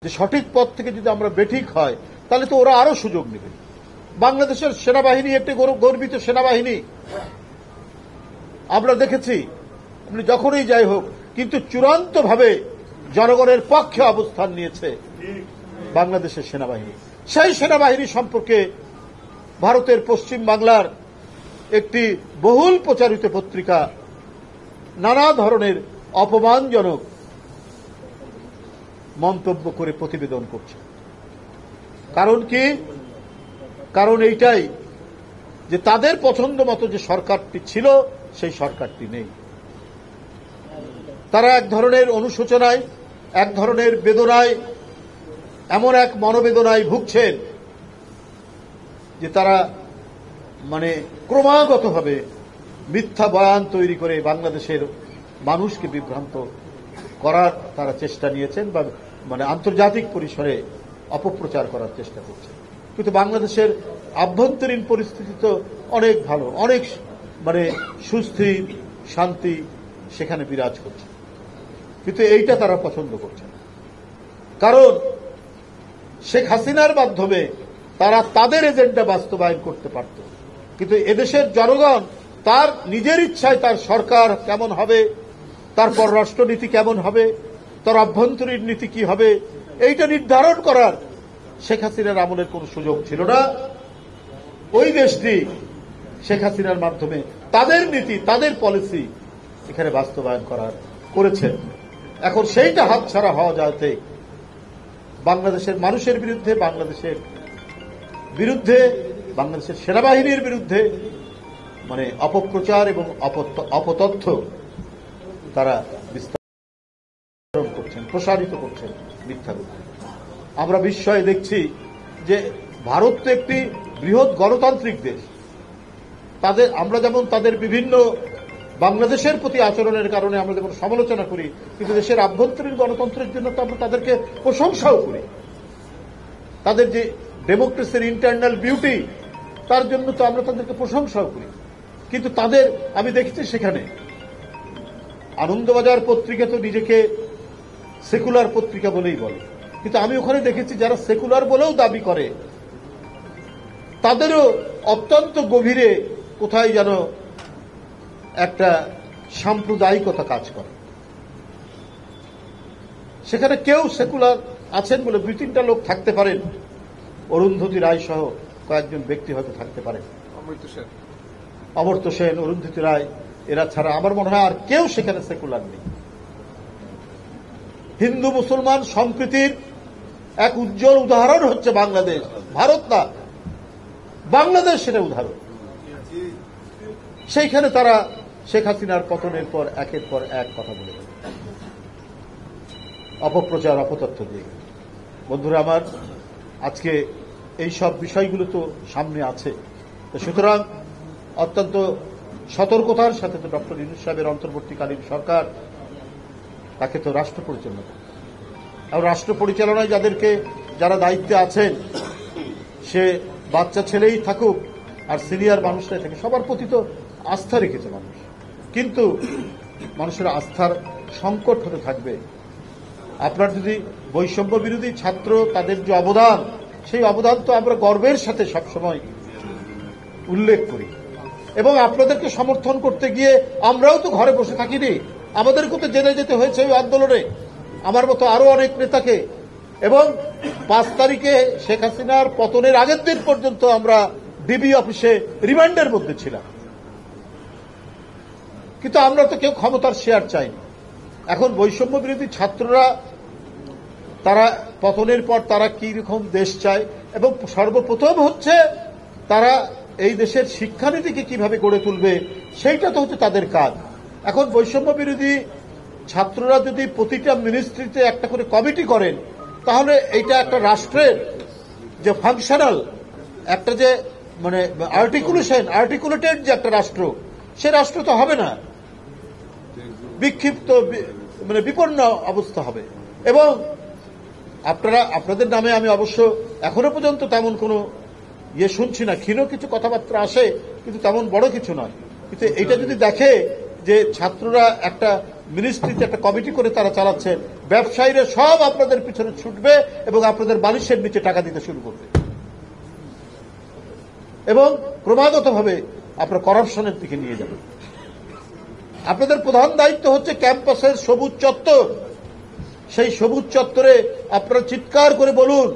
যে সঠিক পথ থেকে যদি আমরা বেঠিক হয় তাহলে তো ওরা আরো সুযোগ নেবে। বাংলাদেশের সেনাবাহিনী একটি গর্বিত সেনাবাহিনী, আমরা দেখেছি যখনই যাই হোক, কিন্তু চূড়ান্তভাবে জনগণের পক্ষে অবস্থান নিয়েছে বাংলাদেশের সেনাবাহিনী। সেই সেনাবাহিনী সম্পর্কে ভারতের পশ্চিম বাংলার একটি বহুল প্রচারিত পত্রিকা নানা ধরনের অপমানজনক মন্তব্য করে প্রতিবেদন করছে। কারণ কি? কারণ এইটাই যে তাদের পছন্দ মতো যে সরকারটি ছিল সেই সরকারটি নেই। তারা এক ধরনের অনুশোচনায়, এক ধরনের বেদনায়, এমন এক মনোবেদনায় ভুগছেন যে তারা ক্রমাগতভাবে মিথ্যা বয়ান তৈরি করে বাংলাদেশের মানুষকে বিভ্রান্ত করার তারা চেষ্টা নিয়েছেন বা আন্তর্জাতিক পরিসরে অপপ্রচার করার চেষ্টা করছেন। কিন্তু বাংলাদেশের আভ্যন্তরীণ পরিস্থিতি তো অনেক ভালো, অনেক সুস্থির, শান্তি সেখানে বিরাজ করছে। কিন্তু এইটা তারা পছন্দ করছে না, কারণ শেখ হাসিনার মাধ্যমে তারা তাদের এজেন্ডা বাস্তবায়ন করতে পারত। কিন্তু এদেশের জনগণ তার নিজের ইচ্ছায় তার সরকার কেমন হবে, তার পররাষ্ট্রনীতি কেমন হবে, তার অভ্যন্তরীণ নীতি কি হবে, এইটা নির্ধারণ করার শেখ হাসিনার আমলের কোন সুযোগ ছিল না। ওই দেশটি শেখ হাসিনার মাধ্যমে তাদের নীতি, তাদের পলিসি এখানে বাস্তবায়ন করেছেন। এখন সেইটা হাতছাড়া হওয়া যাতে বাংলাদেশের মানুষের বিরুদ্ধে, বাংলাদেশের সেনাবাহিনীর বিরুদ্ধে অপপ্রচার এবং অপতথ্য তারা বিস্তার করছেন, প্রসারিত করছেন মিথ্যাগুলো। আমরা বিস্ময়ে দেখছি যে ভারত তো একটি বৃহৎ গণতান্ত্রিক দেশ। আমরা যেমন তাদের বিভিন্ন বাংলাদেশের প্রতি আচরণের কারণে আমরা যেমন সমালোচনা করি, কিন্তু দেশের আভ্যন্তরীণ গণতন্ত্রের জন্য তো আমরা তাদেরকে প্রশংসাও করি। তাদের যে ডেমোক্রেসির ইন্টারনাল বিউটি, তার জন্য তো আমরা তাদেরকে প্রশংসাও করি। কিন্তু আমি দেখেছি সেখানে আনন্দবাজার পত্রিকা তো নিজেকে সেকুলার পত্রিকা বলেই বলে, কিন্তু আমি ওখানে দেখেছি যারা সেকুলার বলেও দাবি করে তাদেরও অত্যন্ত গভীরে কোথায় যেন একটা সাম্প্রদায়িকতা কাজ করে। সেখানে কেউ সেকুলার আছেন বলে 2-3টা লোক থাকতে পারেন, অরুন্ধতী রায় সহ কয়েকজন ব্যক্তি হয়তো থাকতে পারেন, অমর্ত্য সেন, অরুন্ধতী রায়, এরা ছাড়া আমার মনে হয় আর কেউ সেখানে সেকুলার নেই। হিন্দু মুসলমান সম্প্রীতির এক উজ্জ্বল উদাহরণ হচ্ছে বাংলাদেশ, ভারত না, বাংলাদেশ সেটা উদাহরণ। সেইখানে তারা শেখ হাসিনার পতনের পর একের পর এক কথা বলে অপপ্রচার, অপতথ্য দিয়ে। বন্ধুরা আমার, আজকে এই সব বিষয়গুলো তো সামনে আছে, সুতরাং অত্যন্ত সতর্কতার সাথে তো ডক্টর ইউনূস সাহেবের অন্তর্বর্তীকালীন সরকার, তাকে তো রাষ্ট্র পরিচালনা করে। আর রাষ্ট্র পরিচালনায় যারা দায়িত্বে আছেন, সে বাচ্চা ছেলেই থাকুক আর সিনিয়র মানুষরাই থাকে, সবার প্রতি তো আস্থা রেখেছে মানুষ। কিন্তু মানুষের আস্থার সংকট হতে থাকবে। আপনার যদি বৈষম্য বিরোধী ছাত্র, তাদের যে অবদান, সেই অবদান তো আমরা গর্বের সাথে সবসময় উল্লেখ করি, এবং আপনাদেরকে সমর্থন করতে গিয়ে আমরাও তো ঘরে বসে থাকিনি, আমাদেরকে তো জেলে যেতে হয়েছে ওই আন্দোলনে, আমার মতো আরো অনেক নেতাকে। এবং 5 তারিখে শেখ হাসিনার পতনের আগের দিন পর্যন্ত আমরা ডিবি অফিসে রিমান্ডের মধ্যে ছিলাম, কিন্তু আমরা তো কেউ ক্ষমতার শেয়ার চাইনি। এখন বৈষম্য বিরোধী ছাত্ররা, তারা পতনের পর তারা কি রকম দেশ চায়, এবং সর্বপ্রথম হচ্ছে তারা এই দেশের শিক্ষানীতিকে কিভাবে গড়ে তুলবে, সেইটা তো হচ্ছে তাদের কাজ। এখন বৈষম্য বিরোধী ছাত্ররা যদি প্রতিটা মিনিস্ট্রিতে একটা করে কমিটি করেন, তাহলে এইটা একটা রাষ্ট্রের যে ফাংশনাল, একটা যে আর্টিকুলেটেড যে একটা রাষ্ট্র, সে রাষ্ট্র তো হবে না, বিক্ষিপ্ত বিপন্ন অবস্থা হবে। এবং আপনাদের নামে আমি অবশ্য এখনো পর্যন্ত তেমন কোনো শুনছি না, ক্ষীণ কিছু কথাবার্তা আসে, কিন্তু তেমন বড় কিছু নয়। কিন্তু এটা যদি দেখে যে ছাত্ররা একটা মিনিস্ট্রিতে একটা কমিটি করে তারা চালাচ্ছেন, ব্যবসায়ীরা সব আপনাদের পিছনে ছুটবে এবং আপনাদের বালিশের নিচে টাকা দিতে শুরু করবে এবং ক্রমাগতভাবে আপনার করাপশনের দিকে নিয়ে যাবে। আপনাদের প্রধান দায়িত্ব হচ্ছে ক্যাম্পাসের সবুজ চত্বর। সেই সবুজ চত্বরে আপনারা চিৎকার করে বলুন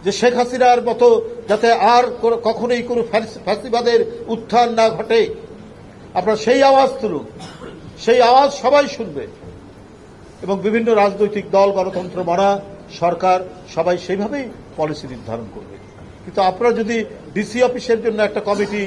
যে শেখ হাসিনার মতো যাতে আর কখনোই কোনো ফ্যাসিবাদের উত্থান না ঘটে। আপনারা সেই আওয়াজ তুলুন, সেই আওয়াজ সবাই শুনবে এবং বিভিন্ন রাজনৈতিক দল, গণতন্ত্র মানা সরকার সবাই সেইভাবেই পলিসি নির্ধারণ করবে। কিন্তু আপনারা যদি ডিসি অফিসের জন্য একটা কমিটি,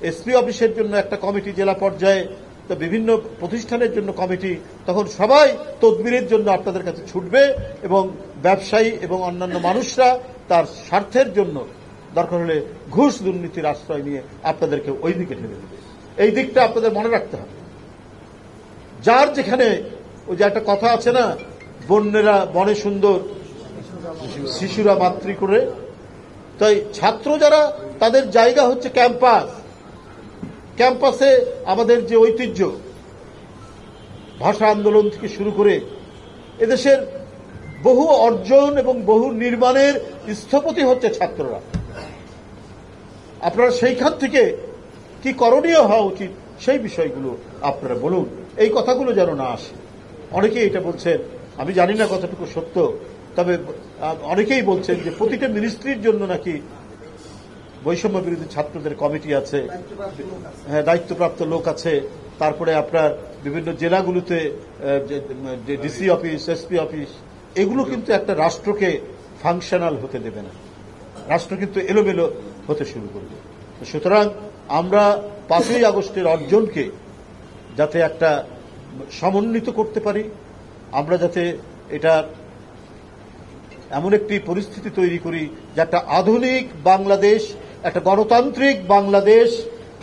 এসপি অফিসের জন্য একটা কমিটি, জেলা পর্যায়ে তো বিভিন্ন প্রতিষ্ঠানের জন্য কমিটি, তখন সবাই তদবিরের জন্য আপনাদের কাছে ছুটবে এবং ব্যবসায়ী এবং অন্যান্য মানুষরা তার স্বার্থের জন্য দরকার হলে ঘুষ দুর্নীতির আশ্রয় নিয়ে আপনাদেরকে ওই দিকে ঠেলে দেবে। এই দিকটা আপনাদের মনে রাখতে হবে। যার যেখানে ওই যে একটা কথা আছে না, বন্যেরা বনে সুন্দর, শিশুরা মাতৃ করে, তাই ছাত্র যারা তাদের জায়গা হচ্ছে ক্যাম্পাস। ক্যাম্পাসে আমাদের যে ঐতিহ্য, ভাষা আন্দোলন থেকে শুরু করে এদেশের বহু অর্জন এবং বহু নির্মাণের স্থপতি হচ্ছে ছাত্ররা। আপনারা সেইখান থেকে কি করণীয় হওয়া উচিত সেই বিষয়গুলো আপনারা বলুন, এই কথাগুলো যেন না আসে। অনেকেই এটা বলছেন, আমি জানি না কতটুকু সত্য, তবে অনেকেই বলছেন যে প্রতিটা মিনিস্ট্রির জন্য নাকি বৈষম্য বিরোধী ছাত্রদের কমিটি আছে, হ্যাঁ, দায়িত্বপ্রাপ্ত লোক আছে। তারপরে আপনার বিভিন্ন জেলাগুলোতে ডিসি অফিস, এসপি অফিস, এগুলো কিন্তু একটা রাষ্ট্রকে ফাংশনাল হতে দেবে না। রাষ্ট্র কিন্তু এলোমেলো হতে শুরু করবে। সুতরাং আমরা 5ই আগস্টের অর্জনকে যাতে একটা সমন্বিত করতে পারি, আমরা যাতে এটা এমন একটি পরিস্থিতি তৈরি করি যে একটা আধুনিক বাংলাদেশ, একটা গণতান্ত্রিক বাংলাদেশ,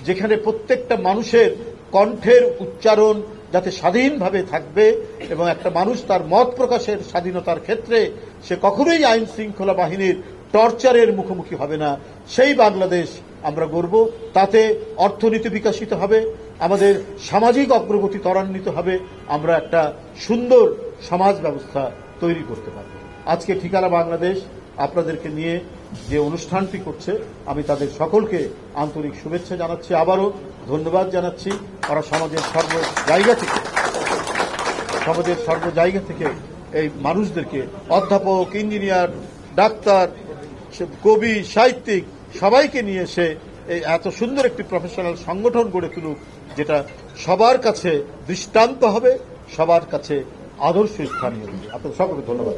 যেখানে প্রত্যেকটা মানুষের কণ্ঠের উচ্চারণ যাতে স্বাধীনভাবে থাকবে এবং একটা মানুষ তার মত প্রকাশের স্বাধীনতার ক্ষেত্রে সে কখনোই আইন শৃঙ্খলা বাহিনীর টর্চারের মুখোমুখি হবে না, সেই বাংলাদেশ আমরা গড়ব। তাতে অর্থনীতি বিকশিত হবে, আমাদের সামাজিক অগ্রগতি ত্বরান্বিত হবে, আমরা একটা সুন্দর সমাজ ব্যবস্থা তৈরি করতে পারব। আজকে ঠিকানা বাংলাদেশ আপনাদেরকে নিয়ে যে অনুষ্ঠানটি করছে, আমি তাদের সকলকে আন্তরিক শুভেচ্ছা জানাচ্ছি, আবারও ধন্যবাদ জানাচ্ছি। ওরা সমাজের সর্ব জায়গা থেকে এই মানুষদেরকে, অধ্যাপক, ইঞ্জিনিয়ার, ডাক্তার, কবি, সাহিত্যিক সবাইকে নিয়ে এসে এই এত সুন্দর একটি প্রফেশনাল সংগঠন গড়ে তুলুক, যেটা সবার কাছে দৃষ্টান্ত হবে, সবার কাছে আদর্শ স্থানীয় হবে। আপনাদের সকলকে ধন্যবাদ।